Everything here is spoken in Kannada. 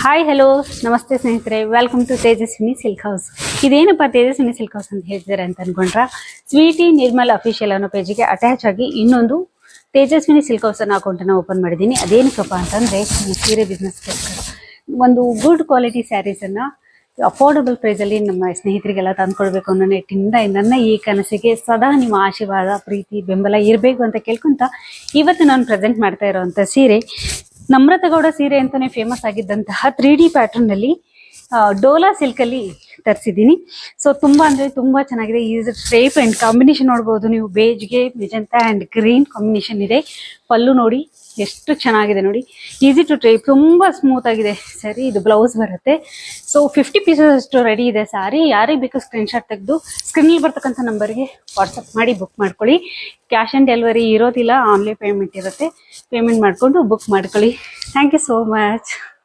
ಹಾಯ್ ಹಲೋ ನಮಸ್ತೆ ಸ್ನೇಹಿತರೆ, welcome to Tejaswini silk house. ಇದೇನಪ್ಪ ತೇಜಸ್ವಿನಿ ಸಿಲ್ಕ್ ಹೌಸ್ ಅಂತ ಹೇಳ್ತಿದ್ದಾರೆ ಅಂತ ಅನ್ಕೊಂಡ್ರ, ಸ್ವೀಟಿ ನಿರ್ಮಲ್ ಅಫಿಷಿಯಲ್ ಅನ್ನೋ ಪೇಜಿಗೆ ಅಟ್ಯಾಚ್ ಆಗಿ ಇನ್ನೊಂದು ತೇಜಸ್ವಿನಿ ಸಿಲ್ಕ್ ಹೌಸ್ ಅನ್ನೋ ಅಕೌಂಟನ್ನು ಓಪನ್ ಮಾಡಿದ್ದೀನಿ. ಅದೇನಕ್ಕಪ್ಪ ಅಂತಂದರೆ ಸೀರೆ ಬಿಸ್ನೆಸ್ಗೋಸ್ಕರ ಒಂದು ಗುಡ್ ಕ್ವಾಲಿಟಿ ಸ್ಯಾರೀಸನ್ನು ಅಫೋರ್ಡಬಲ್ ಪ್ರೈಸಲ್ಲಿ ನಮ್ಮ ಸ್ನೇಹಿತರಿಗೆಲ್ಲ ತಂದ್ಕೊಡ್ಬೇಕು ಅನ್ನೋ ನಿಟ್ಟಿನಿಂದ ನನ್ನ ಈ ಕನಸಿಗೆ ಸದಾ ನಿಮ್ಮ ಆಶೀರ್ವಾದ, ಪ್ರೀತಿ, ಬೆಂಬಲ ಇರಬೇಕು ಅಂತ ಕೇಳ್ಕೊಂತ ಇವತ್ತು ನಾನು ಪ್ರೆಸೆಂಟ್ ಮಾಡ್ತಾ ಇರೋವಂಥ ಸೀರೆ ನಮ್ರತಗೌಡ ಸೀರೆ ಅಂತಾನೆ ಫೇಮಸ್ ಆಗಿದ್ದಂತಹ 3D ಪ್ಯಾಟರ್ನ್ ನಲ್ಲಿ ಡೋಲಾ ಸಿಲ್ಕ್ ಅಲ್ಲಿ ತರಿಸಿದ್ದೀನಿ. ಸೊ ತುಂಬಾ ಅಂದ್ರೆ ತುಂಬಾ ಚೆನ್ನಾಗಿದೆ. ಈ ಶೇಪ್ ಅಂಡ್ ಕಾಂಬಿನೇಷನ್ ನೋಡಬಹುದು ನೀವು, ಬೇಜ್ಗೆ ಮೆಜೆಂಟಾ ಅಂಡ್ ಗ್ರೀನ್ ಕಾಂಬಿನೇಷನ್ ಇದೆ. ಪಲ್ಲು ನೋಡಿ ಎಷ್ಟು ಚೆನ್ನಾಗಿದೆ ನೋಡಿ, ಈಸಿ ಟು ಟ್ರೈ, ತುಂಬಾ ಸ್ಮೂತ್ ಆಗಿದೆ ಸರಿ. ಇದು ಬ್ಲೌಸ್ ಬರುತ್ತೆ. ಸೊ 50 ಪೀಸಸ್ ಅಷ್ಟು ರೆಡಿ ಇದೆ ಸಾರಿ. ಯಾರಿಗೆ ಬೇಕು ಸ್ಕ್ರೀನ್ ಶಾಟ್ ತೆಗೆದು ಸ್ಕ್ರೀನಲ್ಲಿ ಬರ್ತಕ್ಕಂಥ ನಂಬರ್ಗೆ ವಾಟ್ಸಪ್ ಮಾಡಿ ಬುಕ್ ಮಾಡ್ಕೊಳ್ಳಿ. ಕ್ಯಾಶ್ ಆನ್ ಡೆಲಿವರಿ ಇರೋದಿಲ್ಲ, ಆನ್ಲೈನ್ ಪೇಮೆಂಟ್ ಇರುತ್ತೆ. ಪೇಮೆಂಟ್ ಮಾಡಿಕೊಂಡು ಬುಕ್ ಮಾಡ್ಕೊಳ್ಳಿ. Thank you so much.